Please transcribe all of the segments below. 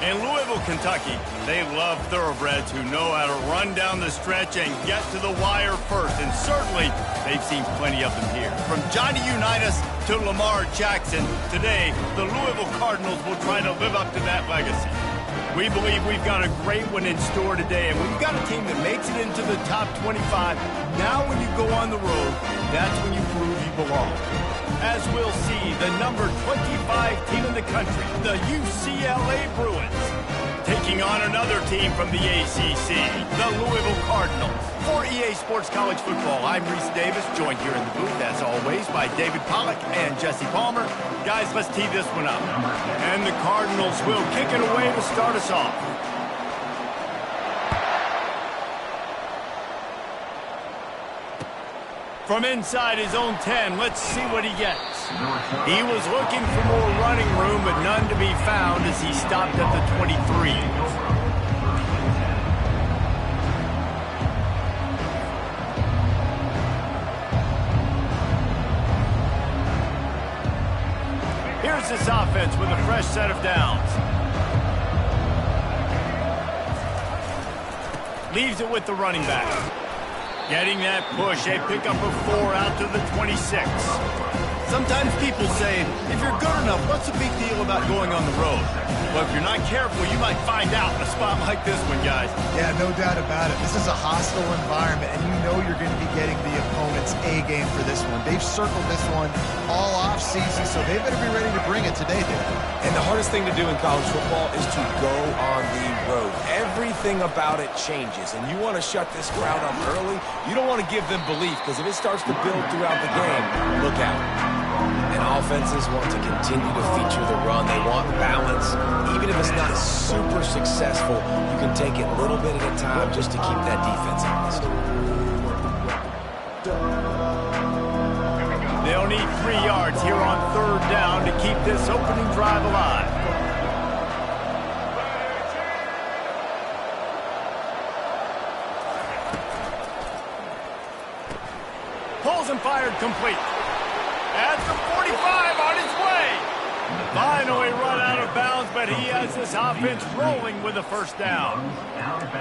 In Louisville, Kentucky, they love thoroughbreds who know how to run down the stretch and get to the wire first. And certainly, they've seen plenty of them here. From Johnny Unitas to Lamar Jackson, today, the Louisville Cardinals will try to live up to that legacy. We believe we've got a great one in store today, and we've got a team that makes it into the top 25. Now when you go on the road, that's when you prove you belong. As we'll see, the number 25 team in the country, the UCLA Bruins, taking on another team from the ACC, the Louisville Cardinals. For EA Sports College Football, I'm Reese Davis, joined here in the booth, as always, by David Pollack and Jesse Palmer. Guys, let's tee this one up. And the Cardinals will kick it away to start us off. From inside his own 10, let's see what he gets. He was looking for more running room, but none to be found as he stopped at the 23. Here's this offense with a fresh set of downs. Leaves it with the running back. Getting that push, they pick up a 4 out to the 26. Sometimes people say, if you're good enough, what's the big deal about going on the road? Well, if you're not careful, you might find out in a spot like this one, guys. Yeah, no doubt about it. This is a hostile environment, and you know you're going to be getting the opponent's A game for this one. They've circled this one all off-season, so they better be ready to bring it today, dude. And the hardest thing to do in college football is to go on the road. Everything about it changes, and you want to shut this crowd up early. You don't want to give them belief, because if it starts to build throughout the game, look out. And offenses want to continue to feature the run. They want balance. Even if it's not super successful, you can take it a little bit at a time just to keep that defense honest. They'll need 3 yards here on 3rd down to keep this opening drive alive. Pulls and fired complete. At the 45 on his way. Finally run out of bounds, but he has this offense rolling with a 1st down.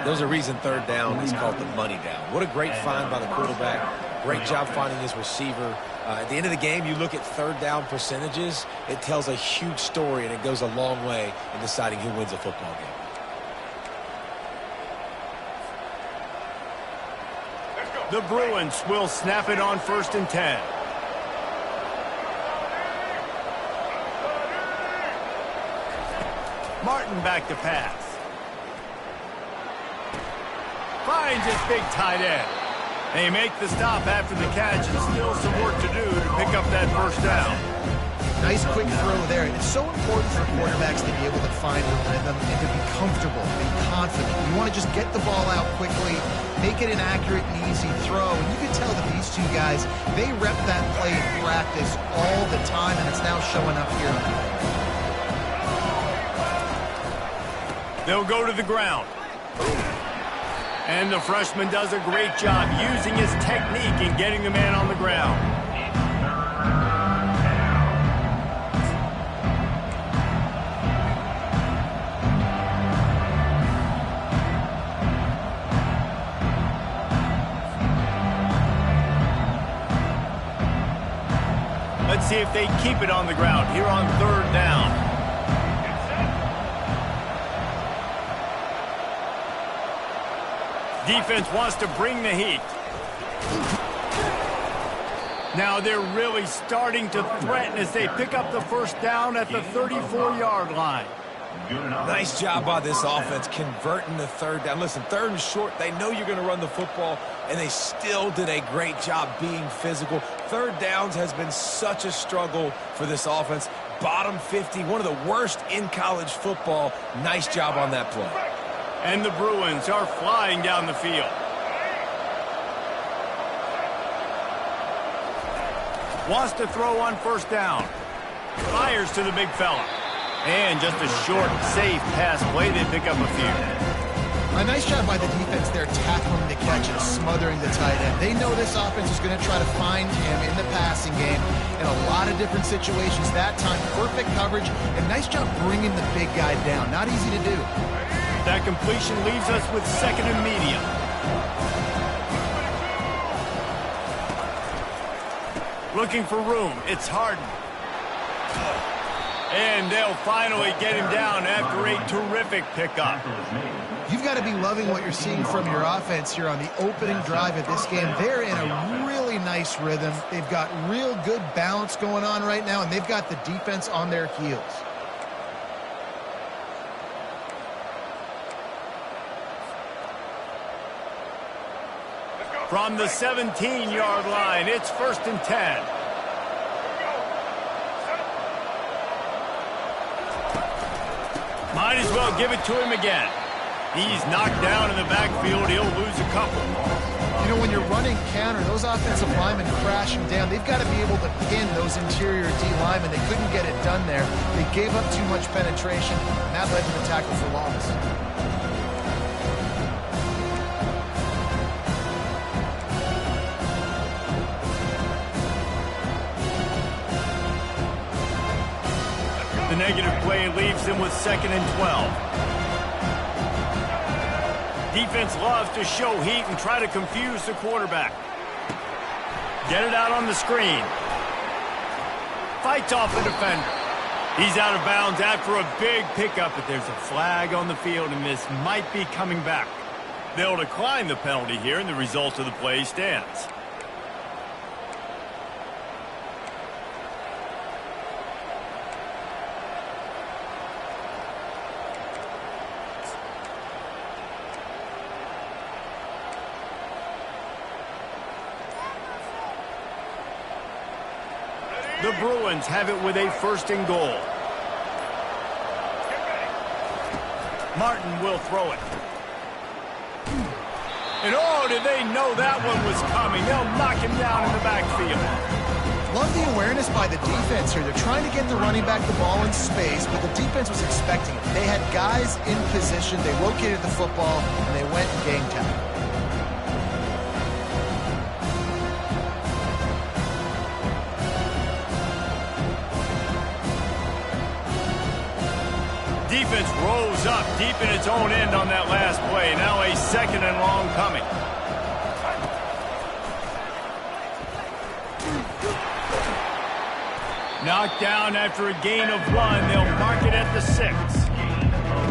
There's a reason 3rd down is called the money down. What a great find by the quarterback. Great job finding his receiver. At the end of the game, you look at 3rd down percentages. It tells a huge story, and it goes a long way in deciding who wins a football game. The Bruins will snap it on 1st and 10. Martin back to pass. Finds his big tight end. They make the stop after the catch, and still some work to do to pick up that 1st down. Nice quick throw there. It's so important for quarterbacks to be able to find a rhythm and to be comfortable and confident. You want to just get the ball out quickly, make it an accurate and easy throw. And you can tell that these two guys, they rep that play in practice all the time, and it's now showing up here. They'll go to the ground. And the freshman does a great job using his technique and getting the man on the ground. Let's see if they keep it on the ground here on 3rd down. Defense wants to bring the heat. Now they're really starting to threaten as they pick up the 1st down at the 34-yard line. Nice job by this offense converting the 3rd down. Listen, 3rd and short, they know you're going to run the football, and they still did a great job being physical. 3rd downs has been such a struggle for this offense. Bottom 50, one of the worst in college football. Nice job on that play. And the Bruins are flying down the field. Wants to throw on 1st down. Fires to the big fella. And just a short, safe pass play. They pick up a few. A nice job by the defense there, tackling the catch and smothering the tight end. They know this offense is going to try to find him in the passing game in a lot of different situations. That time, perfect coverage, and nice job bringing the big guy down. Not easy to do. That completion leaves us with second and medium. Looking for room. It's Harden. And they'll finally get him down after a terrific pickup. You've got to be loving what you're seeing from your offense here on the opening drive of this game. They're in a really nice rhythm. They've got real good balance going on right now, and they've got the defense on their heels. From the 17-yard line, it's 1st and 10. Might as well give it to him again. He's knocked down in the backfield. He'll lose a couple. You know, when you're running counter, those offensive linemen crash him down. They've got to be able to pin those interior D linemen. They couldn't get it done there. They gave up too much penetration, and that led to the tackle for loss. The negative play leaves them with 2nd and 12. Defense loves to show heat and try to confuse the quarterback. Get it out on the screen. Fights off the defender. He's out of bounds after a big pickup, but there's a flag on the field, and this might be coming back. They'll decline the penalty here, and the result of the play stands. The Bruins have it with a 1st and goal. Martin will throw it. And oh, did they know that one was coming? They'll knock him down in the backfield. Love the awareness by the defense here. They're trying to get the running back the ball in space, but the defense was expecting it. They had guys in position. They located the football, and they went and game time. Defense rose up deep in its own end on that last play. Now a 2nd and long coming. Knocked down after a gain of 1. They'll mark it at the 6.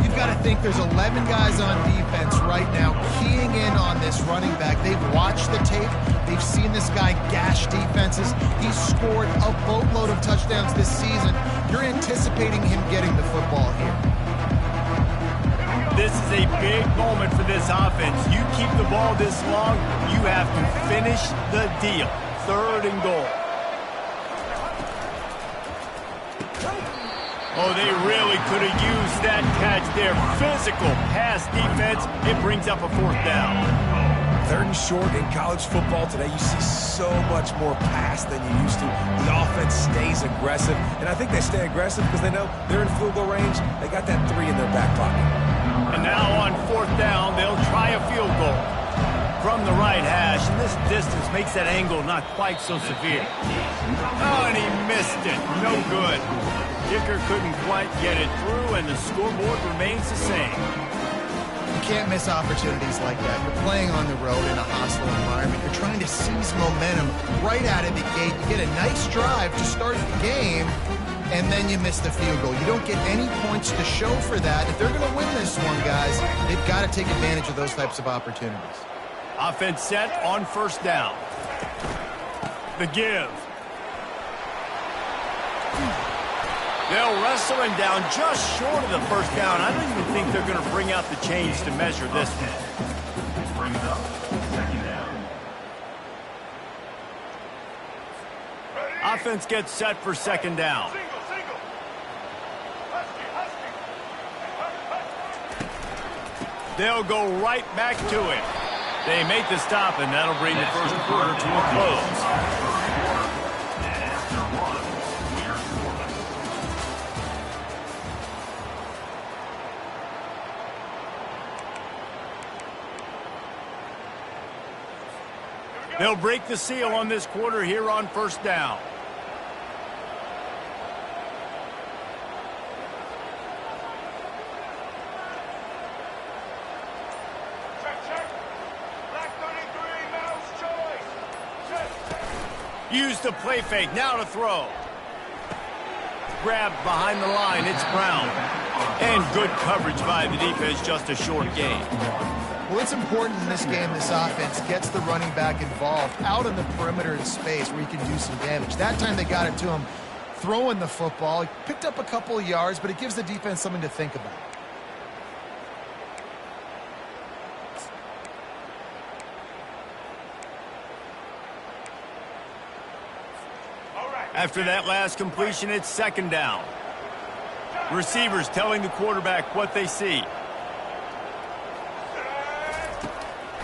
You've got to think there's 11 guys on defense right now keying in on this running back. They've watched the tape. They've seen this guy gash defenses. He's scored a boatload of touchdowns this season. You're anticipating him getting the football here. This is a big moment for this offense. You keep the ball this long, you have to finish the deal. 3rd and goal. Oh, they really could have used that catch there. Physical pass defense. It brings up a 4th down. 3rd and short in college football today. You see so much more pass than you used to. The offense stays aggressive, and I think they stay aggressive because they know they're in field goal range. They got that 3 in their back pocket. And now on 4th down, they'll try a field goal from the right hash, and this distance makes that angle not quite so severe. Oh, and he missed it. No good. Kicker couldn't quite get it through, and the scoreboard remains the same. You can't miss opportunities like that. You're playing on the road in a hostile environment. You're trying to seize momentum right out of the gate. You get a nice drive to start the game, and then you miss the field goal. You don't get any points to show for that. If they're going to win this one, guys, they've got to take advantage of those types of opportunities. Offense set on 1st down. The give. They'll wrestle him down just short of the 1st down. I don't even think they're going to bring out the chains to measure this one. Offense gets set for 2nd down. They'll go right back to it. They make the stop, and that'll bring the 1st quarter to a close. They'll break the seal on this quarter here on first down. Use the play fake, now to throw. Grabbed behind the line, it's Brown. And good coverage by the defense, just a short gain. Well, it's important in this game, this offense gets the running back involved out on the perimeter in space where he can do some damage. That time they got it to him throwing the football. He picked up a couple of yards, but it gives the defense something to think about. After that last completion, it's second down. Receivers telling the quarterback what they see.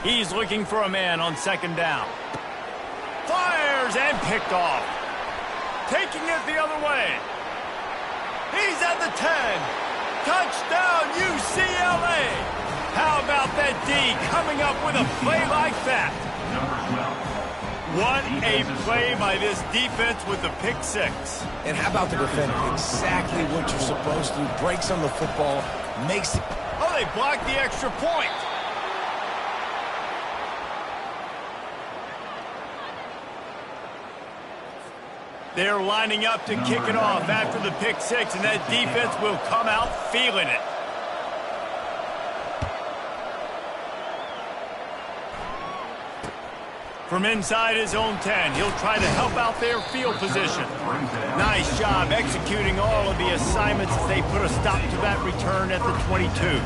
He's looking for a man on second down. Fires and picked off. Taking it the other way. He's at the 10. Touchdown, UCLA. How about that D coming up with a play like that? What a play by this defense with the pick six. And how about the defender? Exactly what you're supposed to. Breaks on the football, makes it. Oh, they blocked the extra point. They're lining up to kick it off after the pick six, and that defense will come out feeling it. From inside his own 10, he'll try to help out their field position. Nice job executing all of the assignments as they put a stop to that return at the 22.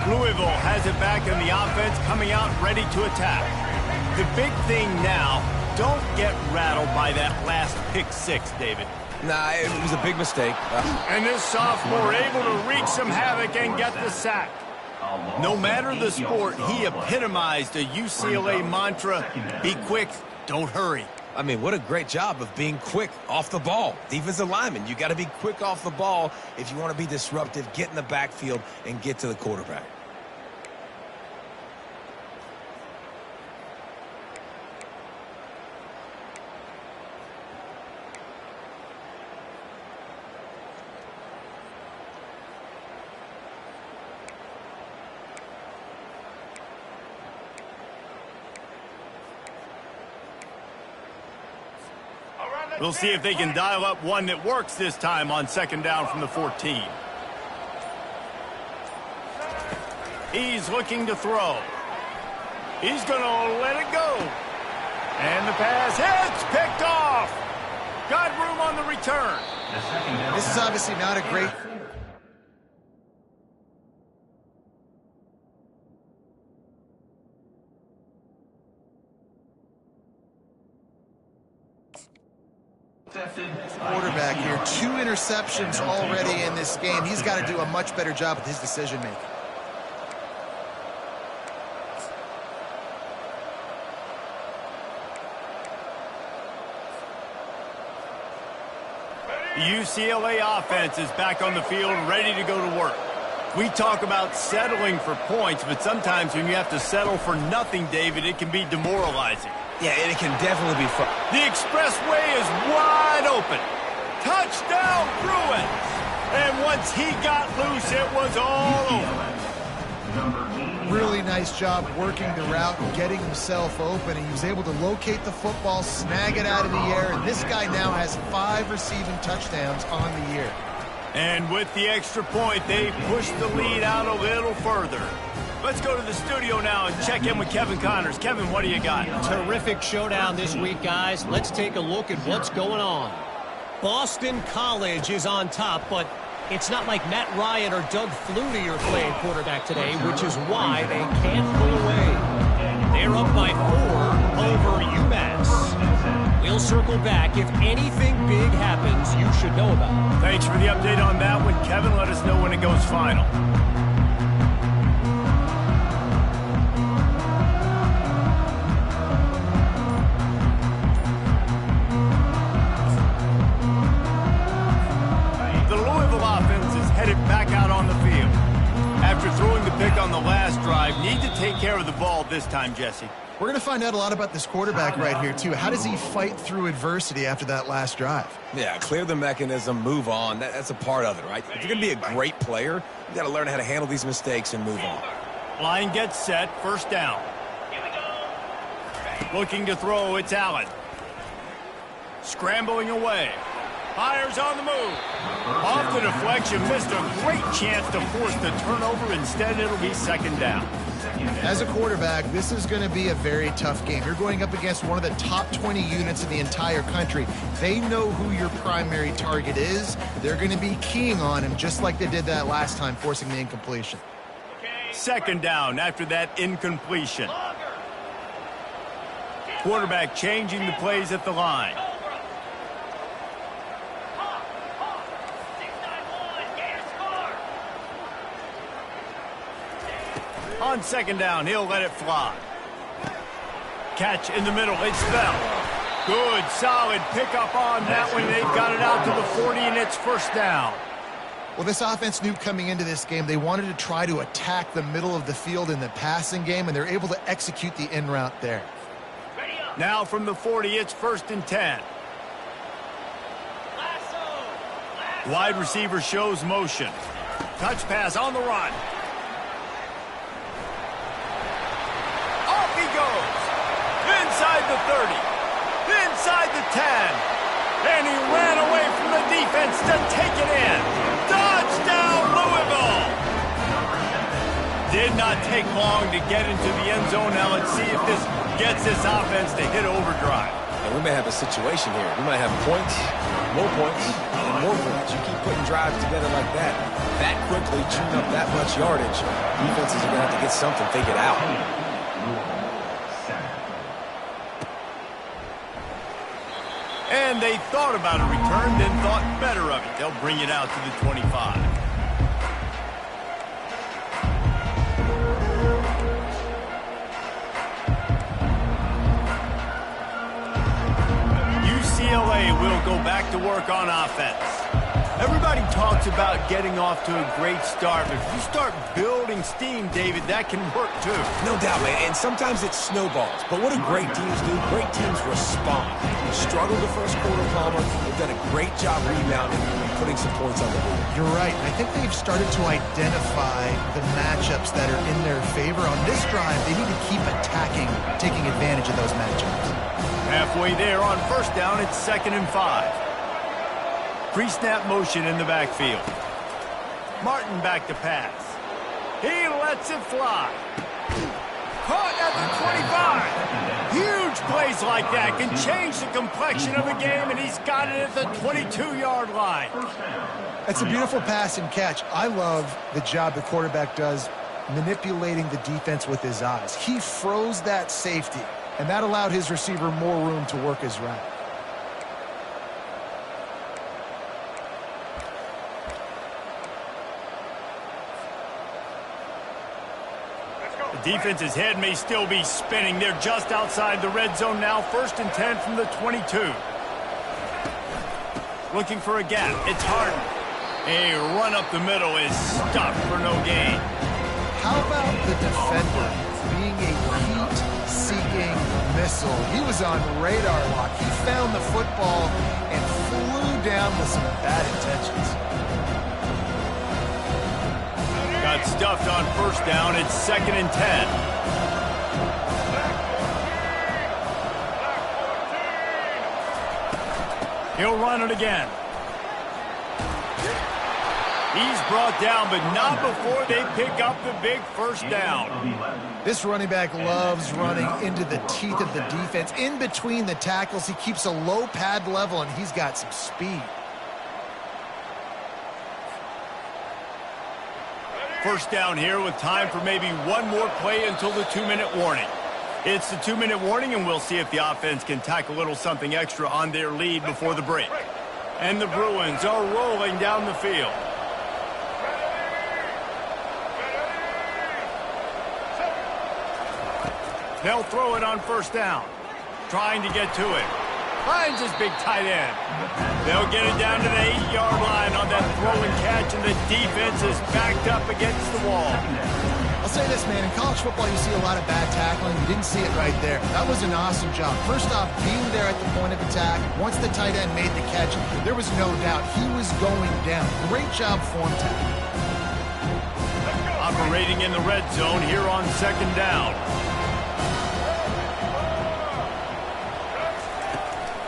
Louisville has it back in the offense, coming out ready to attack. The big thing now, don't get rattled by that last pick six, David. Nah, it was a big mistake. And this sophomore able to wreak some havoc and get the sack. No matter the sport, he epitomized a UCLA mantra, be quick, don't hurry. I mean, what a great job of being quick off the ball. Defensive lineman, you got to be quick off the ball if you want to be disruptive, get in the backfield, and get to the quarterback. We'll see if they can dial up one that works this time on second down from the 14. He's looking to throw. He's going to let it go. And the pass hits, picked off. Got room on the return. This is obviously not a great... quarterback here. 2 interceptions already in this game. He's got to do a much better job with his decision-making. The UCLA offense is back on the field, ready to go to work. We talk about settling for points, but sometimes when you have to settle for nothing, David, it can be demoralizing. Yeah, and it can definitely be fun. The expressway is wide open. Touchdown, Bruins! And once he got loose, it was all over. Really nice job working the route and getting himself open. And he was able to locate the football, snag it out of the air, and this guy now has 5 receiving touchdowns on the year. And with the extra point, they pushed the lead out a little further. Let's go to the studio now and check in with Kevin Connors. Kevin, what do you got? Terrific showdown this week, guys. Let's take a look at what's going on. Boston College is on top, but it's not like Matt Ryan or Doug Flutie are playing quarterback today, which is why they can't pull away. They're up by 4 over UMass. We'll circle back. If anything big happens, you should know about it. Thanks for the update on that one, Kevin. Let us know when it goes final. Back out on the field. After throwing the pick on the drive need to take care of the ball this time, Jesse. We're going to find out a lot about this quarterback right here, too. How does he fight through adversity after that last drive? Yeah, clear the mechanism, move on. That's a part of it, right? If you're going to be a great player, you got to learn how to handle these mistakes and move on. Line gets set, first down. Looking to throw, it's Allen. Scrambling away. Fires on the move. Off the deflection, missed a great chance to force the turnover. Instead, it'll be second down. As a quarterback, this is going to be a very tough game. You're going up against one of the top 20 units in the entire country. They know who your primary target is. They're going to be keying on him just like they did that last time, forcing the incompletion. Second down after that incompletion. Quarterback changing the plays at the line. On second down, he'll let it fly. Catch in the middle, it's Bell. Good, solid pickup on that one. They've got it out to the 40, and it's first down. Well, this offense knew coming into this game they wanted to try to attack the middle of the field in the passing game, and they're able to execute the in route there. Now from the 40, it's first and 10. Wide receiver shows motion. Touch pass on the run. Off he goes. Inside the 30. Inside the 10. And he ran away from the defense to take it in. Touchdown, Louisville! Did not take long to get into the end zone. Now let's see if this gets this offense to hit overdrive. And we may have a situation here. We might have points, and more points. You keep putting drives together like that quickly, chewing up that much yardage, defenses are going to have to get something figured out. And they thought about a return, then thought better of it. They'll bring it out to the 25. UCLA will go back to work on offense. Everybody talks about getting off to a great start, but if you start building steam, David, that can work too. No doubt, man, and sometimes it snowballs. But what do great teams do? Great teams respond. They struggled the first quarter, Palmer. They've done a great job rebounding and putting some points on the board. You're right. I think they've started to identify the matchups that are in their favor. On this drive, they need to keep attacking, taking advantage of those matchups. Halfway there on first down, it's 2nd and 5. Pre-snap motion in the backfield. Martin back to pass. He lets it fly. Caught at the 25. Huge plays like that can change the complexion of a game, and he's got it at the 22-yard line. It's a beautiful pass and catch. I love the job the quarterback does manipulating the defense with his eyes. He froze that safety, and that allowed his receiver more room to work his route. Defense's head may still be spinning. They're just outside the red zone now. 1st and 10 from the 22. Looking for a gap. It's Harden. A run up the middle is stuffed for no gain. How about the defender being a heat-seeking missile? He was on radar lock. He found the football and flew down with some bad intentions. Got stuffed on first down. It's 2nd and 10. He'll run it again. He's brought down, but not before they pick up the big first down. This running back loves running into the teeth of the defense. In between the tackles, he keeps a low pad level, and he's got some speed. First down here with time for maybe one more play until the 2-minute warning. It's the 2-minute warning, and we'll see if the offense can tack a little something extra on their lead before the break. And the Bruins are rolling down the field. They'll throw it on first down. Trying to get to it. Finds his big tight end. They'll get it down to the 8-yard line on that throw and catch, and the defense is backed up against the wall. I'll say this, man. In college football, you see a lot of bad tackling. You didn't see it right there. That was an awesome job. First off, being there at the point of attack. Once the tight end made the catch, there was no doubt he was going down. Great job form tackling. Operating in the red zone here on second down.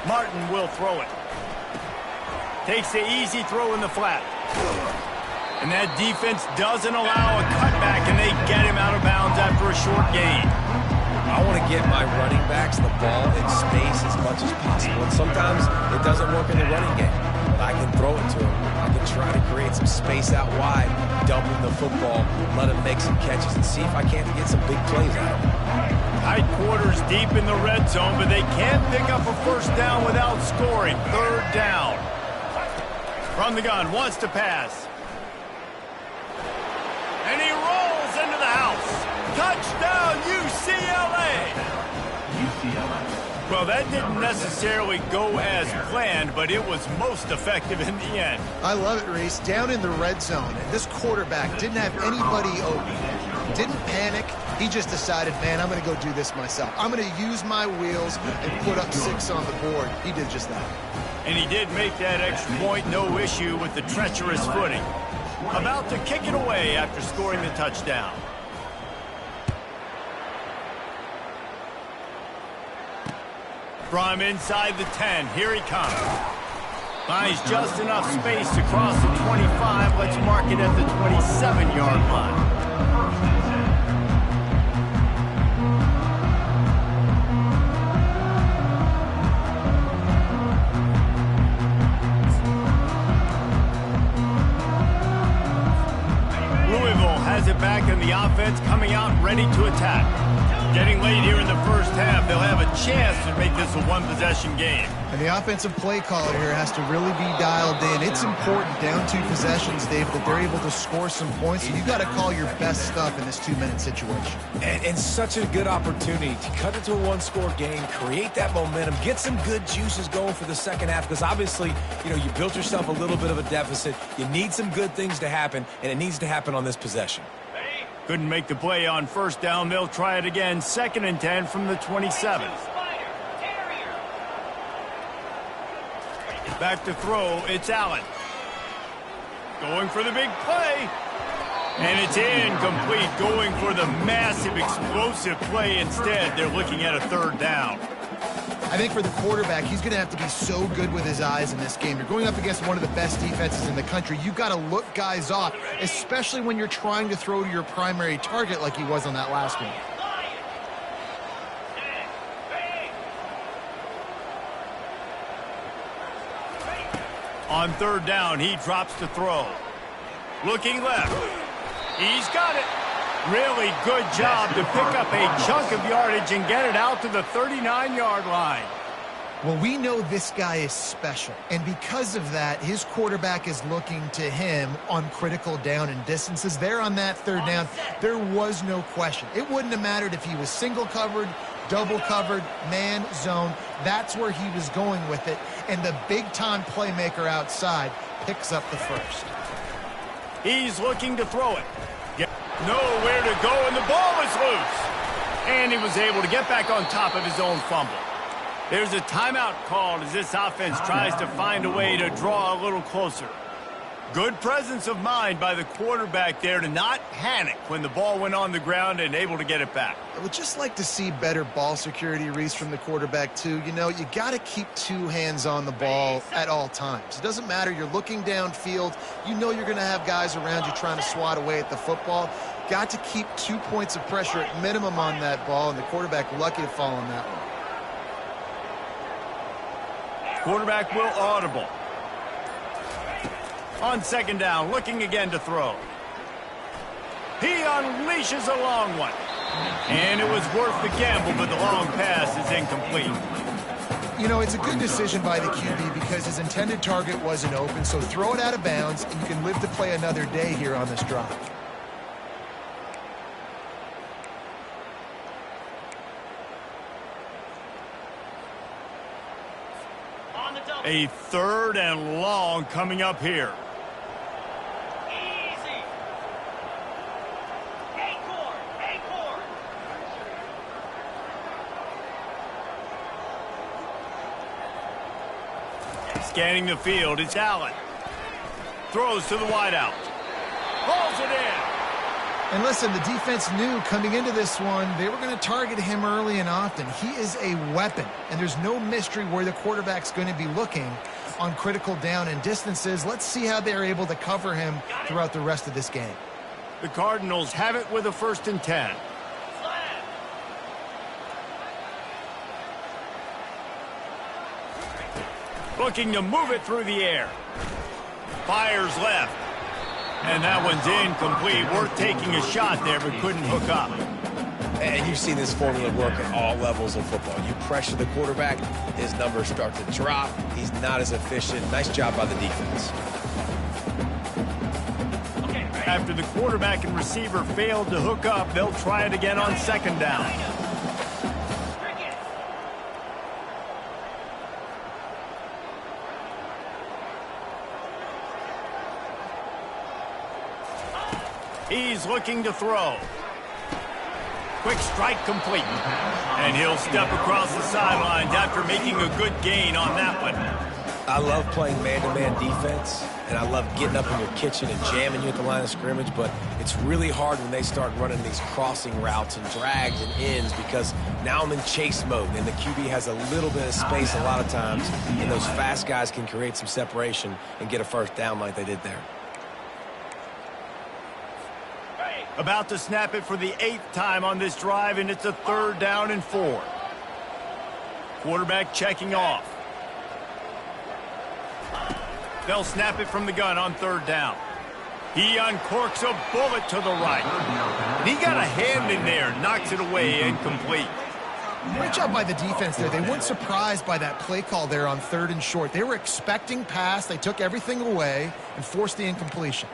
Martin will throw it. Takes the easy throw in the flat. And that defense doesn't allow a cutback, and they get him out of bounds after a short gain. I want to get my running backs the ball in space as much as possible. And sometimes it doesn't work in the running game. But I can throw it to him. I can try to create some space out wide, dump him the football, let him make some catches, and see if I can't get some big plays out of him. Tight quarters deep in the red zone, but they can't pick up a first down without scoring. Third down. From the gun, wants to pass. And he rolls into the house. Touchdown, UCLA! Well, that didn't necessarily go as planned, but it was most effective in the end. I love it, Reese. Down in the red zone, and this quarterback didn't have anybody open. Didn't panic. He just decided, man, I'm going to go do this myself. I'm going to use my wheels and put up 6 on the board. He did just that. And he did make that extra point, no issue with the treacherous footing. About to kick it away after scoring the touchdown. From inside the 10, here he comes. Finds just enough space to cross the 25. Let's mark it at the 27-yard line. Louisville has it back in the offense, coming out ready to attack. Getting late here in the first half, they'll have a chance to make this a one-possession game. And the offensive play caller here has to really be dialed in. It's important down 2 possessions, Dave, that they're able to score some points. So you got to call your best stuff in this 2-minute situation. And such a good opportunity to cut into a one-score game, create that momentum, get some good juices going for the second half, because obviously, you know, you built yourself a little bit of a deficit. You need some good things to happen, and it needs to happen on this possession. Couldn't make the play on first down. They'll try it again. 2nd and 10 from the 27. Back to throw. It's Allen. Going for the big play. And it's incomplete. Going for the massive, explosive play instead. They're looking at a 3rd down. I think for the quarterback, he's going to have to be so good with his eyes in this game. You're going up against one of the best defenses in the country. You've got to look guys off, especially when you're trying to throw to your primary target like he was on that last one. On 3rd down, he drops to throw. Looking left. He's got it. Really good job to pick up a chunk of yardage and get it out to the 39-yard line. Well, we know this guy is special, and because of that, his quarterback is looking to him on critical down and distances. There on that 3rd down, there was no question. It wouldn't have mattered if he was single covered, double covered, man, zone. That's where he was going with it, and the big-time playmaker outside picks up the first. He's looking to throw it. Nowhere to go, and the ball is loose. And he was able to get back on top of his own fumble. There's a timeout called as this offense tries to find a way to draw a little closer. Good presence of mind by the quarterback there to not panic when the ball went on the ground and able to get it back. I would just like to see better ball security, Reese, from the quarterback, too. You know, you got to keep 2 hands on the ball at all times. It doesn't matter. You're looking downfield. You know you're going to have guys around you trying to swat away at the football. Got to keep 2 points of pressure at minimum on that ball, and the quarterback lucky to fall on that one. Quarterback will audible. On 2nd down, looking again to throw. He unleashes a long one. And it was worth the gamble, but the long pass is incomplete. You know, it's a good decision by the QB because his intended target wasn't open, so throw it out of bounds, and you can live to play another day here on this drive. A 3rd and long coming up here. Scanning the field, it's Allen. Throws to the wideout. Hauls it in. And listen, the defense knew coming into this one, they were going to target him early and often. He is a weapon, and there's no mystery where the quarterback's going to be looking on critical down and distances. Let's see how they're able to cover him throughout the rest of this game. The Cardinals have it with a 1st and 10. Looking to move it through the air. Fires left. And that one's incomplete. Worth taking a shot there, but couldn't hook up. And you've seen this formula work at all levels of football. You pressure the quarterback, his numbers start to drop. He's not as efficient. Nice job by the defense. After the quarterback and receiver failed to hook up, they'll try it again on 2nd down. He's looking to throw. Quick strike complete. And he'll step across the sidelines after making a good gain on that one. I love playing man-to-man defense, and I love getting up in your kitchen and jamming you at the line of scrimmage, but it's really hard when they start running these crossing routes and drags and ends because now I'm in chase mode, and the QB has a little bit of space a lot of times, and those fast guys can create some separation and get a 1st down like they did there. About to snap it for the 8th time on this drive, and it's a 3rd down and 4. Quarterback checking off. They'll snap it from the gun on 3rd down. He uncorks a bullet to the right. And he got a hand in there, knocks it away, incomplete. Great job by the defense there. They weren't surprised by that play call there on 3rd and short. They were expecting pass. They took everything away and forced the incompletion.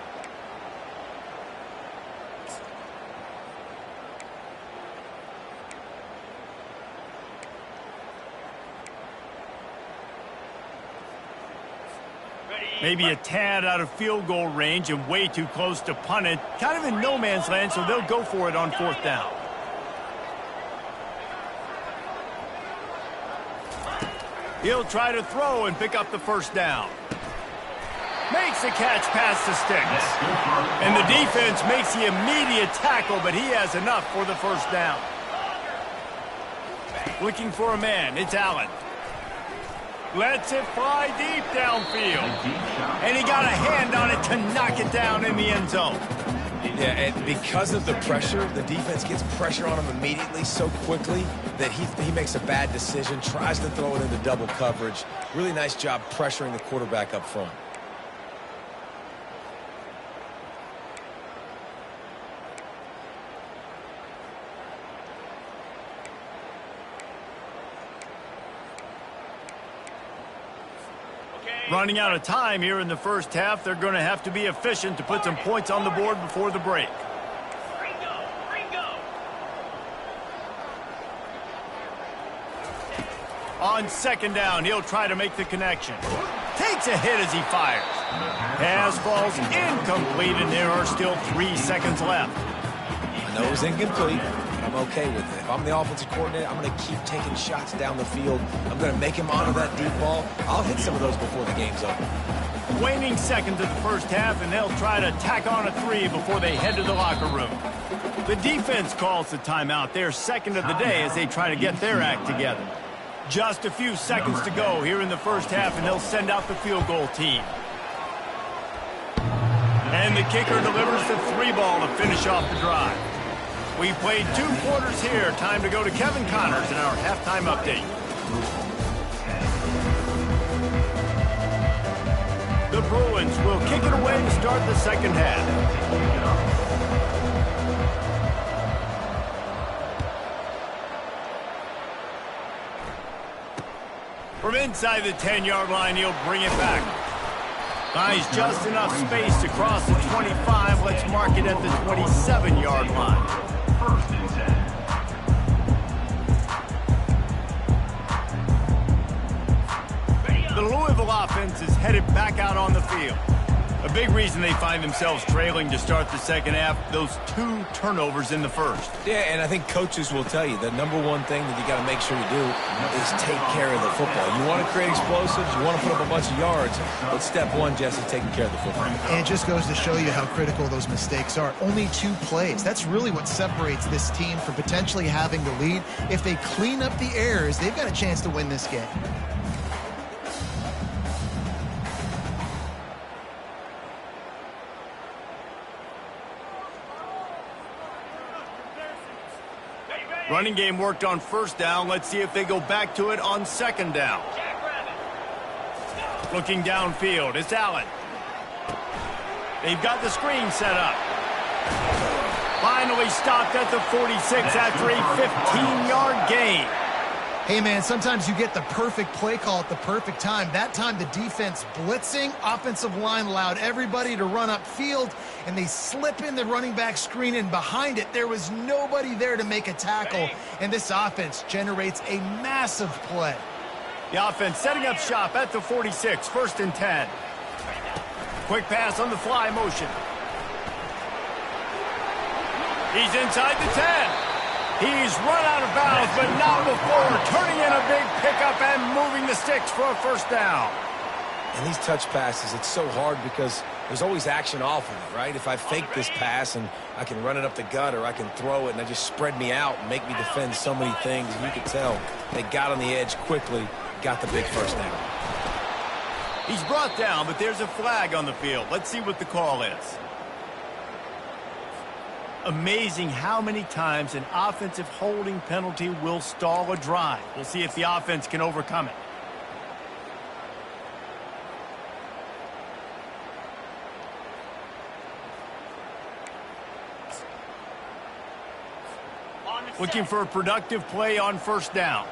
Maybe a tad out of field goal range and way too close to punt it. Kind of in no man's land, so they'll go for it on 4th down. He'll try to throw and pick up the 1st down. Makes the catch past the sticks. And the defense makes the immediate tackle, but he has enough for the 1st down. Looking for a man, it's Allen. Lets it fly deep downfield. And he got a hand on it to knock it down in the end zone. Yeah, and because of the pressure, the defense gets pressure on him immediately so quickly that he makes a bad decision, tries to throw it into double coverage. Really nice job pressuring the quarterback up front. Running out of time here in the 1st half. They're going to have to be efficient to put some points on the board before the break. On 2nd down, he'll try to make the connection. Takes a hit as he fires. Pass falls incomplete, and there are still 3 seconds left. I know it was incomplete. I'm okay with it. If I'm the offensive coordinator, I'm going to keep taking shots down the field. I'm going to make him honor that deep ball. I'll hit some of those before the game's over. Waning seconds of the 1st half, and they'll try to tack on a 3 before they head to the locker room. The defense calls the timeout. They're 2nd of the day as they try to get their act together. Just a few seconds to go here in the 1st half, and they'll send out the field goal team. And the kicker delivers the 3 ball to finish off the drive. We played 2 quarters here. Time to go to Kevin Connors in our halftime update. The Bruins will kick it away to start the 2nd half. From inside the 10-yard line, he'll bring it back. Buys just enough space to cross the 25. Let's mark it at the 27-yard line. The Louisville offense is headed back out on the field. A big reason they find themselves trailing to start the second half, those 2 turnovers in the first. Yeah, and I think coaches will tell you the number one thing that you got to make sure you do is take care of the football. You want to create explosives, you want to put up a bunch of yards, but step one, Jesse, taking care of the football. And it just goes to show you how critical those mistakes are. Only 2 plays. That's really what separates this team from potentially having the lead. If they clean up the errors, they've got a chance to win this game. Running game worked on first down. Let's see if they go back to it on second down. Looking downfield, it's Allen. They've got the screen set up. Finally stopped at the 46 after a 15-yard gain. Hey, man, sometimes you get the perfect play call at the perfect time. That time the defense blitzing, offensive line allowed everybody to run upfield, and they slip in the running back screen, and behind it there was nobody there to make a tackle, and this offense generates a massive play. The offense setting up shop at the 46, 1st and 10. Quick pass on the fly motion. He's inside the 10. He's run out of bounds, but not before turning in a big pickup and moving the sticks for a first down. And these touch passes, it's so hard because there's always action off of it, right? If I fake this pass and I can run it up the gut, or I can throw it and I just spread me out and make me defend so many things, and you can tell they got on the edge quickly, got the big first down. He's brought down, but there's a flag on the field. Let's see what the call is. Amazing how many times an offensive holding penalty will stall a drive. We'll see if the offense can overcome it. Looking for a productive play on first down.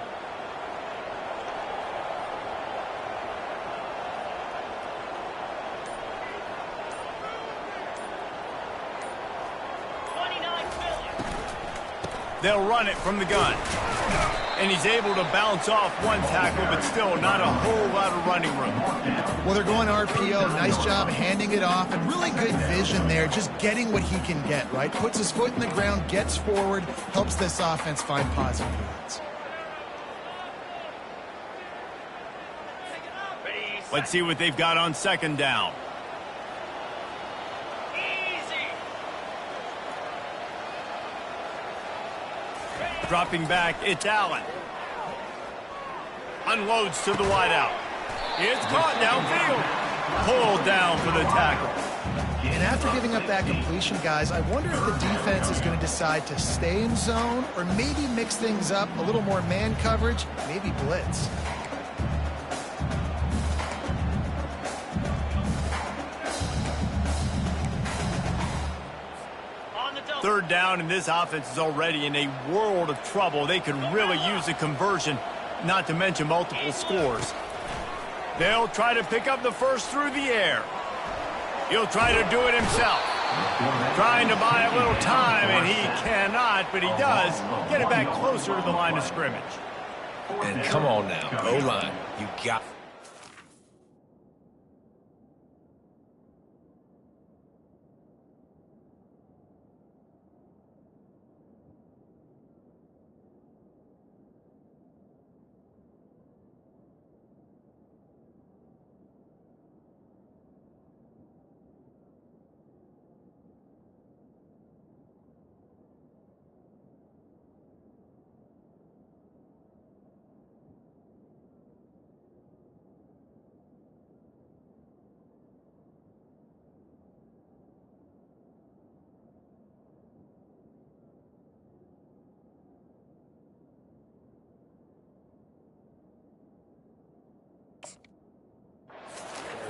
They'll run it from the gun. And he's able to bounce off one tackle, but still not a whole lot of running room. Well, they're going RPO. Nice job handing it off, and really good vision there, just getting what he can get, right? Puts his foot in the ground, gets forward, helps this offense find positive yards. Let's see what they've got on second down. Dropping back, it's Allen. Unloads to the wideout. It's caught downfield. Pulled down for the tackle. And after giving up that completion, guys, I wonder if the defense is going to decide to stay in zone or maybe mix things up, a little more man coverage, maybe blitz. Third down, and this offense is already in a world of trouble. They could really use a conversion, not to mention multiple scores. They'll try to pick up the first through the air. He'll try to do it himself. Trying to buy a little time, and he cannot, but he does get it back closer to the line of scrimmage. And come on now, O-line, you got...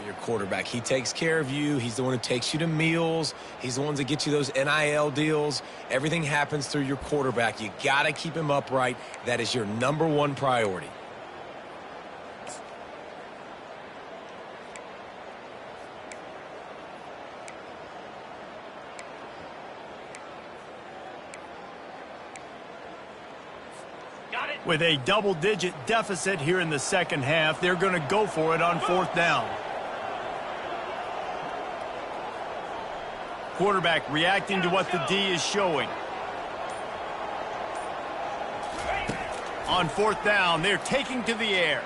Your quarterback, he takes care of you. He's the one who takes you to meals. He's the one that gets you those NIL deals. Everything happens through your quarterback. You got to keep him upright. That is your #1 priority. With a double-digit deficit here in the second half, they're going to go for it on fourth down. quarterback reacting to what the D is showing. On fourth down, they're taking to the air.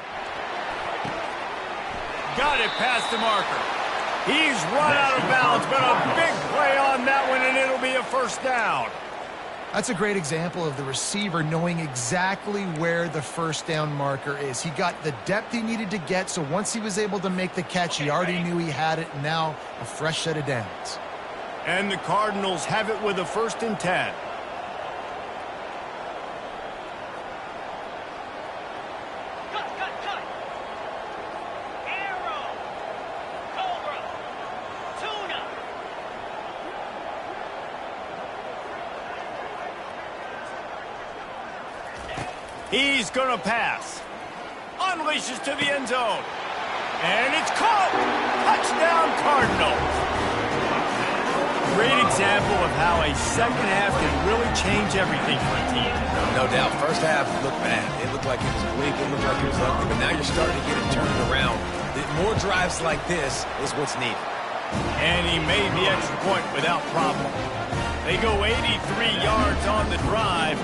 Got it past the marker. He's run out of bounds, but a big play on that one, and it'll be a first down. That's a great example of the receiver knowing exactly where the first down marker is. He got the depth he needed to get, so once he was able to make the catch, he already knew he had it, and now a fresh set of downs. And the Cardinals have it with a 1st and 10. He's going to pass. Unleashes to the end zone. And it's caught. Touchdown, Cardinals. Great example of how a second half can really change everything for a team. No doubt. First half looked bad. It looked like it was bleak. It looked like it was ugly. But now you're starting to get it turned around. More drives like this is what's needed. And he made the extra point without problem. They go 83 yards on the drive.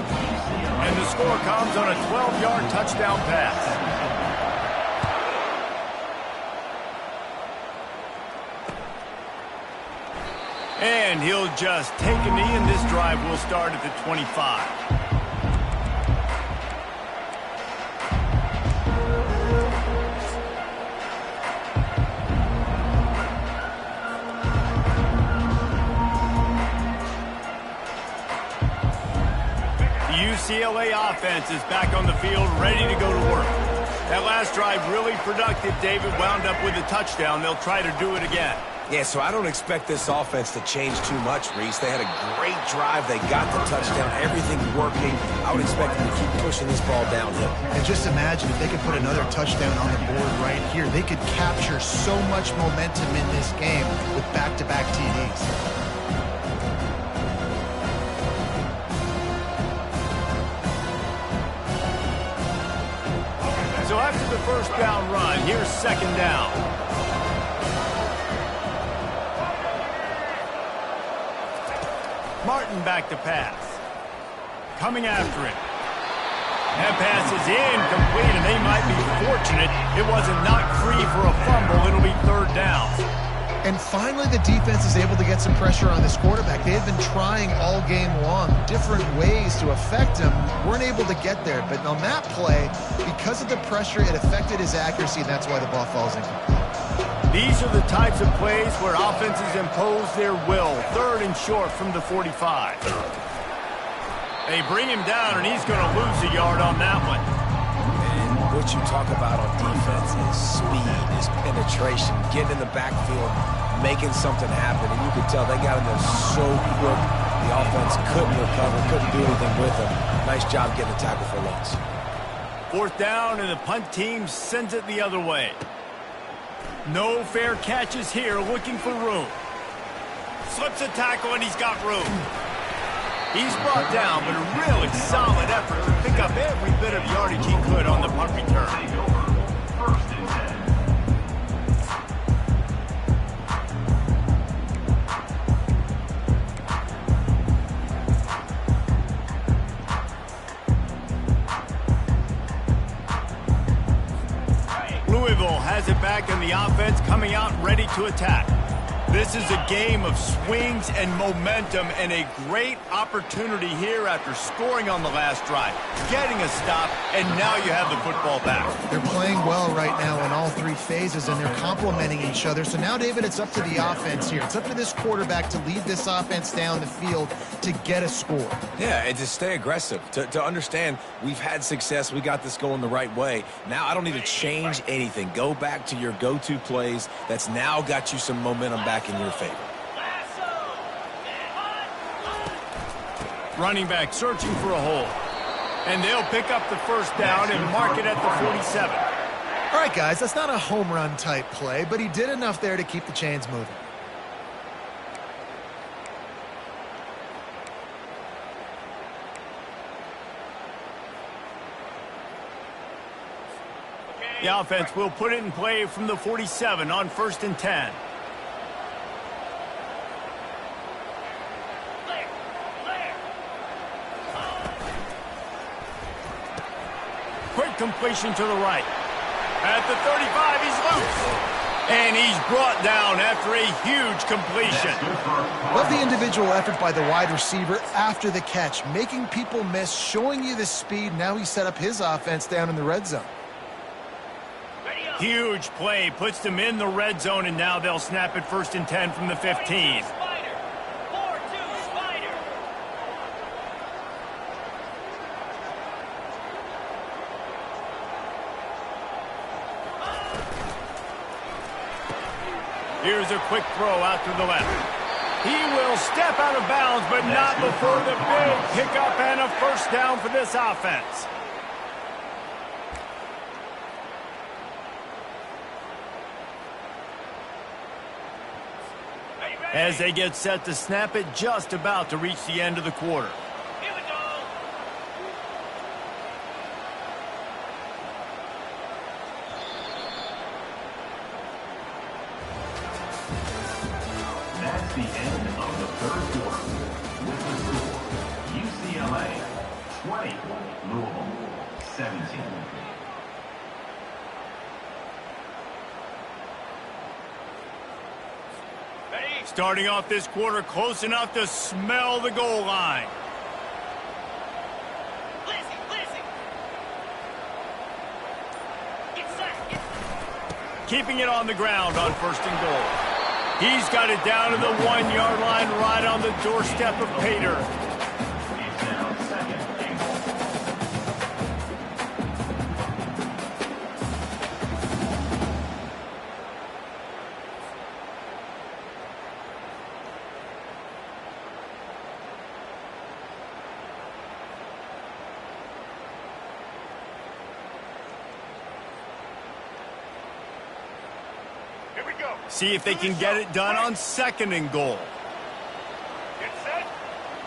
And the score comes on a 12-yard touchdown pass. And he'll just take a knee, and this drive will start at the 25. UCLA offense is back on the field, ready to go to work. That last drive really productive. David wound up with a touchdown. They'll try to do it again. Yeah, so I don't expect this offense to change too much, Reese. They had a great drive. They got the touchdown. Everything's working. I would expect them to keep pushing this ball downhill. And just imagine if they could put another touchdown on the board right here. They could capture so much momentum in this game with back-to-back TDs. So after the first down run, here's second down. Martin back to pass. Coming after it. That pass is incomplete, and they might be fortunate it wasn't knocked free for a fumble. It'll be third down. And finally, the defense is able to get some pressure on this quarterback. They had been trying all game long different ways to affect him. Weren't able to get there. But on that play, because of the pressure, it affected his accuracy, and that's why the ball falls incomplete. These are the types of plays where offenses impose their will. Third and short from the 45. They bring him down, and he's going to lose a yard on that one. And what you talk about on defense is speed, is penetration, getting in the backfield, making something happen. And you could tell they got in there so quick. The offense couldn't recover, couldn't do anything with them. Nice job getting a tackle for loss. Fourth down, and the punt team sends it the other way. No fair catches here, looking for room. Slips a tackle, and he's got room. He's brought down, but a really solid effort to pick up every bit of yardage he could on the punt return. Louisville has it back, and the offense coming out ready to attack. This is a game of swings and momentum, and a great opportunity here after scoring on the last drive, getting a stop, and now you have the football back. They're playing well right now in all three phases, and they're complementing each other. So now, David, it's up to the offense here. It's up to this quarterback to lead this offense down the field to get a score. Yeah, and to stay aggressive, to understand we've had success, we got this going the right way. Now I don't need to change anything. Go back to your go-to plays. That's now got you some momentum back in your favor. Running back searching for a hole. And they'll pick up the first down and mark it at the 47. All right, guys, that's not a home run type play, but he did enough there to keep the chains moving. The offense will put it in play from the 47 on 1st and 10. completion to the right. At the 35, he's loose. And he's brought down after a huge completion. Love the individual effort by the wide receiver after the catch, making people miss, showing you the speed. Now he set up his offense down in the red zone. Huge play, puts them in the red zone, and now they'll snap it 1st and 10 from the 15. Here's a quick throw out to the left. He will step out of bounds, but not before the big pickup and a 1st down for this offense. As they get set to snap it, just about to reach the end of the quarter. Here we go. That's the end of the 3rd quarter. With the score, UCLA 20, Louisville 17. Starting off this quarter close enough to smell the goal line. Keeping it on the ground on 1st and goal. He's got it down to the 1-yard line right on the doorstep of Pater. It's now 2nd and goal. See if they can get it done on 2nd and goal.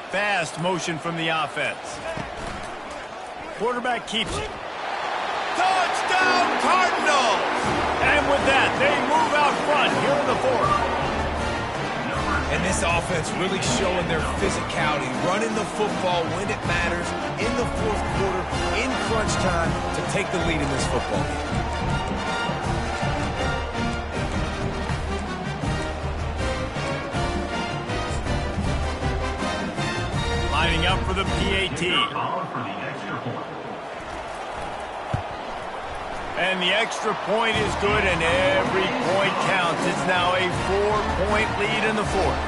Fast motion from the offense. Quarterback keeps it. Touchdown Cardinals! And with that, they move out front here in the 4th. And this offense really showing their physicality, running the football when it matters, in the 4th quarter, in crunch time, to take the lead in this football game. Lining up for the PAT. And the extra point is good, and every point counts. It's now a 4-point lead in the 4th.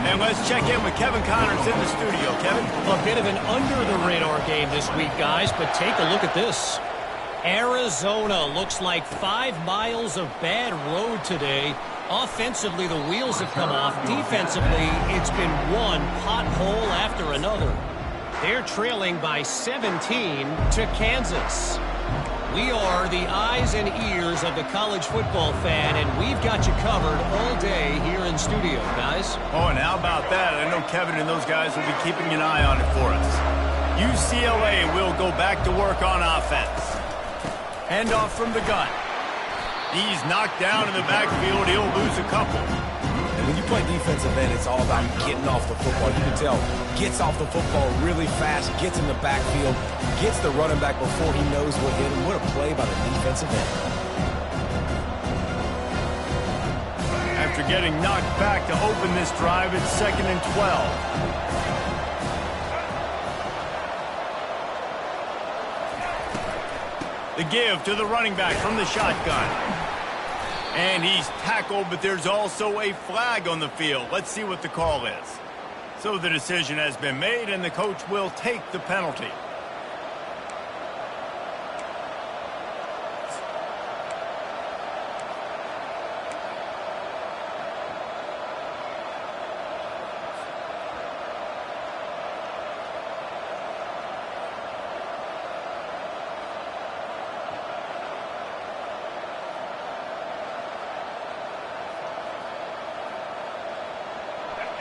And let's check in with Kevin Connors in the studio. Kevin? A bit of an under-the-radar game this week, guys, but take a look at this. Arizona looks like 5 miles of bad road today. Offensively, the wheels have come off. Defensively, it's been one pothole after another. They're trailing by 17 to Kansas. We are the eyes and ears of the college football fan, and we've got you covered all day here in studio, guys. Oh, and how about that? I know Kevin and those guys will be keeping an eye on it for us. UCLA will go back to work on offense. Handoff from the gun. He's knocked down in the backfield. He'll lose a couple. And when you play defensive end, it's all about getting off the football. You can tell, gets off the football really fast, gets in the backfield, gets the running back before he knows what hit him. What a play by the defensive end. After getting knocked back to open this drive, it's 2nd and 12. The give to the running back from the shotgun. And he's tackled, but there's also a flag on the field. Let's see what the call is. So the decision has been made, and the coach will take the penalty.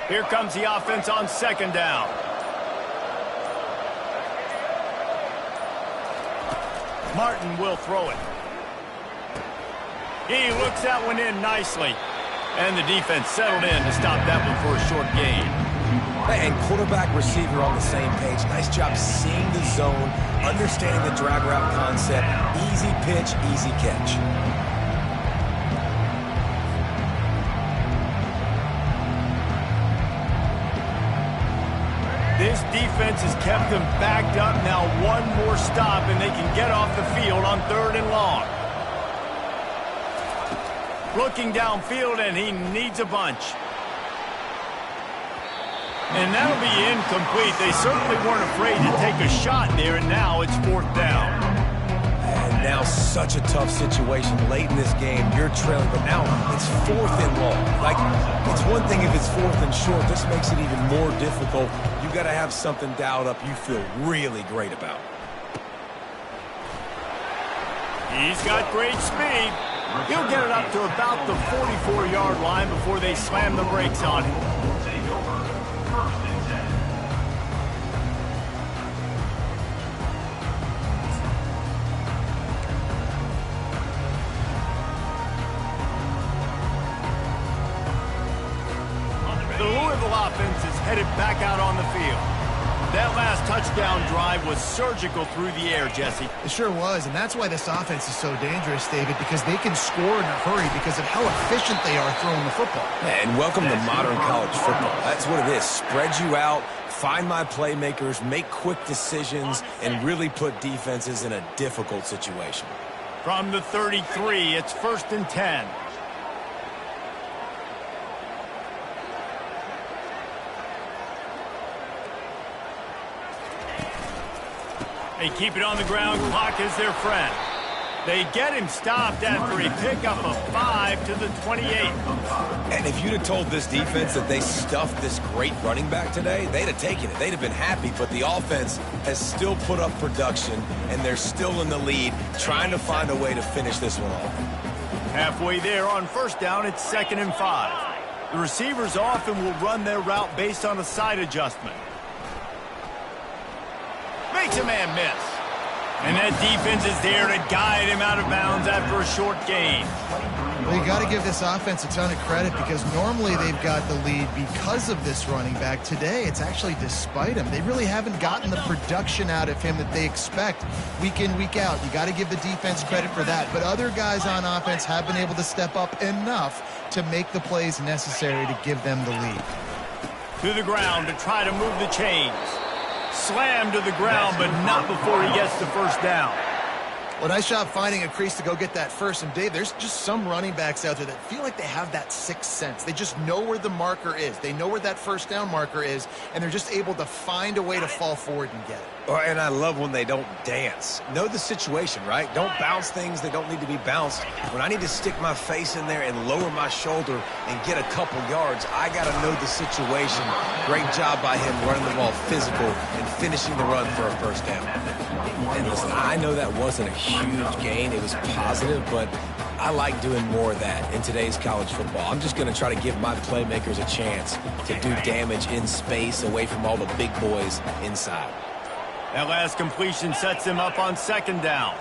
Here comes the offense on 2nd down. Martin will throw it. He looks that one in nicely. And the defense settled in to stop that one for a short gain. And quarterback, receiver on the same page. Nice job seeing the zone, understanding the drag route concept. Easy pitch, easy catch. This defense has kept them backed up. Now one more stop, and they can get off the field on 3rd and long. Looking downfield, and he needs a bunch. And that'll be incomplete. They certainly weren't afraid to take a shot there, and now it's 4th down. And now such a tough situation late in this game. You're trailing, but now it's 4th and long. Like, it's one thing if it's 4th and short. This makes it even more difficult. You got to have something dialed up you feel really great about. He's got great speed. He'll get it up to about the 44-yard line before they slam the brakes on him. Take over. 1st and 10. The Louisville offense is headed back out on the field. That last touchdown drive was surgical through the air, Jesse. It sure was, and that's why this offense is so dangerous, David, because they can score in a hurry because of how efficient they are throwing the football. And welcome to modern college football. That's what it is. Spread you out, find my playmakers, make quick decisions, and really put defenses in a difficult situation. From the 33, it's 1st and 10. They keep it on the ground. Clock is their friend. They get him stopped after a pickup of 5 to the 28. And if you'd have told this defense that they stuffed this great running back today, they'd have taken it. They'd have been happy, but the offense has still put up production, and they're still in the lead, trying to find a way to finish this one off. Halfway there on 1st down, it's 2nd and 5. The receivers often will run their route based on a side adjustment. Makes a man miss. And that defense is there to guide him out of bounds after a short gain. Well, you got to give this offense a ton of credit because normally they've got the lead because of this running back. Today, it's actually despite him. They really haven't gotten the production out of him that they expect week in, week out. You got to give the defense credit for that. But other guys on offense have been able to step up enough to make the plays necessary to give them the lead. To the ground to try to move the chains. Slammed to the ground, but not before he gets the 1st down. Well, nice job finding a crease to go get that first. And, Dave, there's just some running backs out there that feel like they have that sixth sense. They just know where the marker is. They know where that 1st down marker is, and they're just able to find a way to fall forward and get it. And I love when they don't dance. Know the situation, right? Don't bounce things that don't need to be bounced. When I need to stick my face in there and lower my shoulder and get a couple yards, I got to know the situation. Great job by him running the ball physical and finishing the run for a 1st down. And listen, I know that wasn't a huge gain. It was positive, but I like doing more of that in today's college football. I'm just going to try to give my playmakers a chance to do damage in space away from all the big boys inside. That last completion sets him up on 2nd down.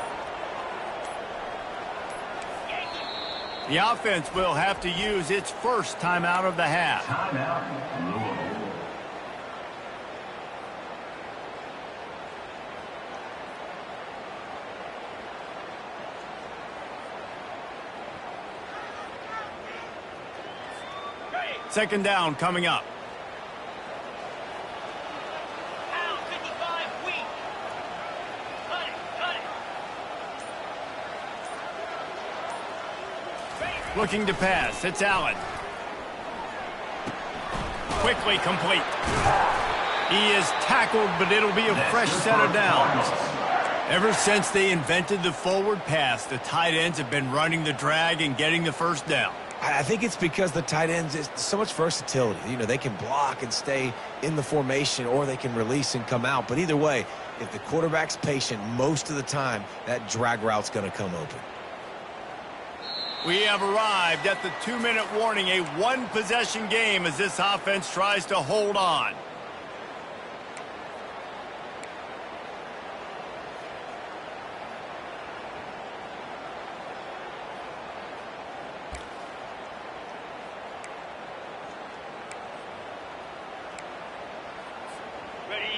The offense will have to use its first timeout of the half. Timeout, Louisville. Second down coming up. Looking to pass. It's Allen. Quickly complete. He is tackled, but it'll be a fresh set of downs. Ever since they invented the forward pass, the tight ends have been running the drag and getting the 1st down. I think it's because the tight ends is so much versatility. You know, they can block and stay in the formation, or they can release and come out. But either way, if the quarterback's patient most of the time, that drag route's going to come open. We have arrived at the 2-minute warning, a one-possession game as this offense tries to hold on.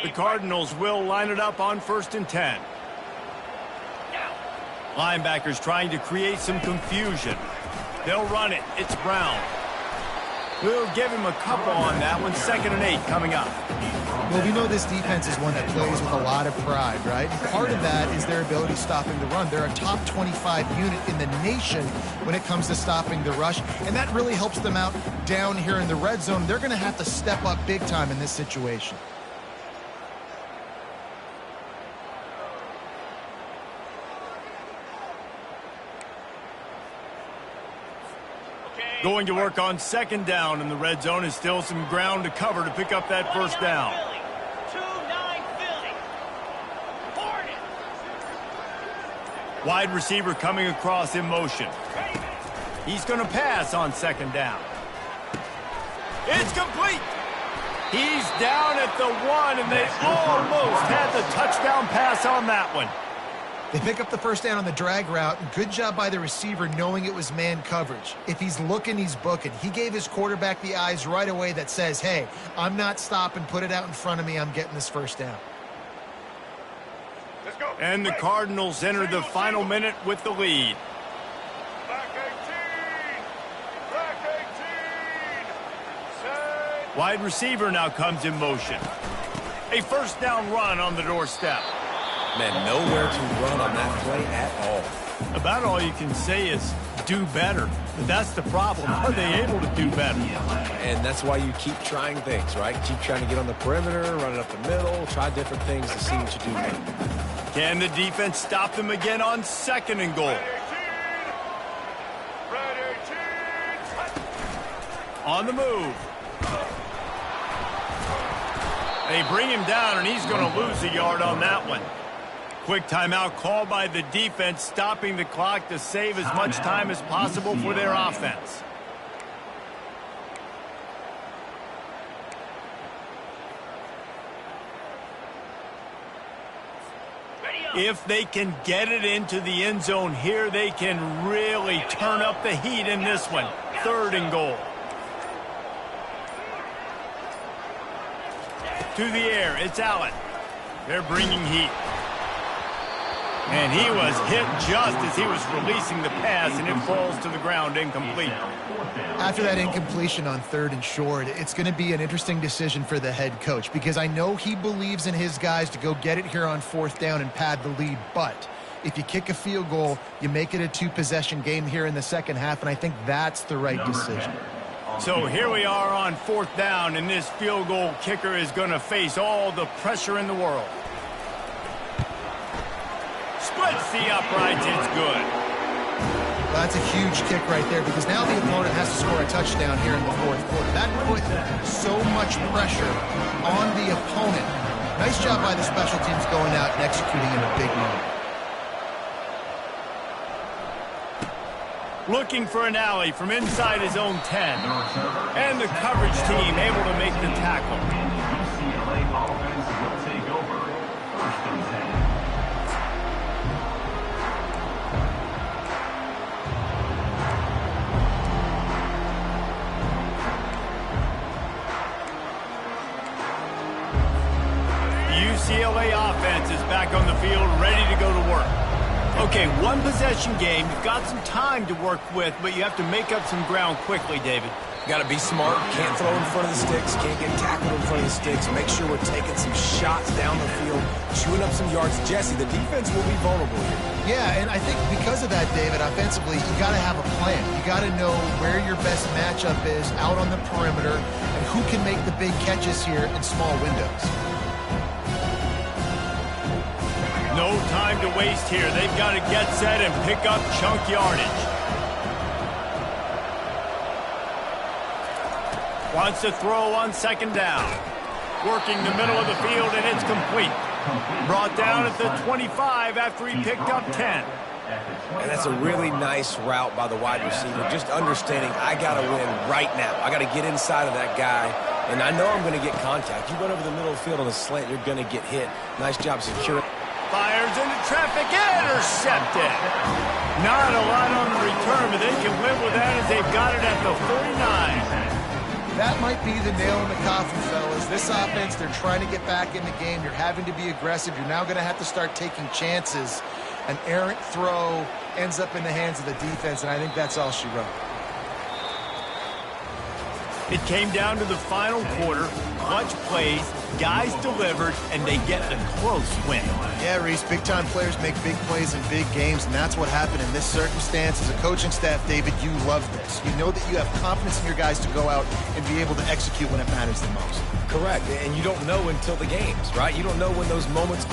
The Cardinals will line it up on 1st and 10. Linebackers trying to create some confusion. They'll run it. It's Brown. We'll give him a couple on that one. 2nd and 8 coming up. Well, we know this defense is one that plays with a lot of pride, right? And part of that is their ability stopping the run. They're a top 25 unit in the nation when it comes to stopping the rush, and that really helps them out down here in the red zone. They're going to have to step up big time in this situation. Going to work on 2nd down in the red zone, is still some ground to cover to pick up that 1st down. Wide receiver coming across in motion. He's going to pass on 2nd down. It's complete. He's down at the 1, and they almost had the touchdown pass on that one. They pick up the 1st down on the drag route. Good job by the receiver knowing it was man coverage. If he's looking, he's booking. He gave his quarterback the eyes right away that says, hey, I'm not stopping. Put it out in front of me. I'm getting this 1st down. And the Cardinals enter the final minute with the lead. Wide receiver now comes in motion. A 1st down run on the doorstep. Man, nowhere to run on that play at all. About all you can say is do better. But that's the problem. Are they able to do better? And that's why you keep trying things, right? Keep trying to get on the perimeter, run it up the middle, try different things to see what you do next. Can the defense stop them again on 2nd and goal? On the move. They bring him down, and he's going to lose a yard on that one. Quick timeout called by the defense, stopping the clock to save as much time as possible for their offense. If they can get it into the end zone here, they can really turn up the heat in this one. 3rd and goal. To the air, it's Allen. They're bringing heat. And he was hit just as he was releasing the pass, and it falls to the ground incomplete. After that incompletion on 3rd and short, it's going to be an interesting decision for the head coach because I know he believes in his guys to go get it here on 4th down and pad the lead. But if you kick a field goal, you make it a 2-possession game here in the 2nd half, and I think that's the right decision. So here we are on 4th down, and this field goal kicker is going to face all the pressure in the world. Splits the uprights, it's good. Well, that's a huge kick right there because now the opponent has to score a touchdown here in the 4th quarter. That put so much pressure on the opponent. Nice job by the special teams going out and executing in a big moment. Looking for an alley from inside his own 10. And the coverage team able to make the tackle. UCLA offense will take over. 1st and 10. UCLA offense is back on the field, ready to go to work. Okay, 1-possession game. You've got some time to work with, but you have to make up some ground quickly, David. Got to be smart. Can't throw in front of the sticks. Can't get tackled in front of the sticks. Make sure we're taking some shots down the field, chewing up some yards. Jesse, the defense will be vulnerable here. Yeah, and I think because of that, David, offensively, you got to have a plan. You got to know where your best matchup is out on the perimeter and who can make the big catches here in small windows. No time to waste here. They've got to get set and pick up chunk yardage. Wants to throw on 2nd down. Working the middle of the field, and it's complete. Brought down at the 25 after he picked up 10. And that's a really nice route by the wide receiver. Just understanding I got to win right now. I got to get inside of that guy, and I know I'm going to get contact. You run over the middle of the field on a slant, you're going to get hit. Nice job securing. Fires into traffic, intercepted. Not a lot on the return, but they can live with that as they've got it at the 49. That might be the nail in the coffin, fellas. This offense, they're trying to get back in the game. You're having to be aggressive. You're now going to have to start taking chances. An errant throw ends up in the hands of the defense, and I think that's all she wrote. It came down to the final quarter. Clutch plays, guys delivered, and they get a close win. Yeah, Reese, big-time players make big plays in big games, and that's what happened in this circumstance. As a coaching staff, David, you love this. You know that you have confidence in your guys to go out and be able to execute when it matters the most. Correct, and you don't know until the games, right? You don't know when those moments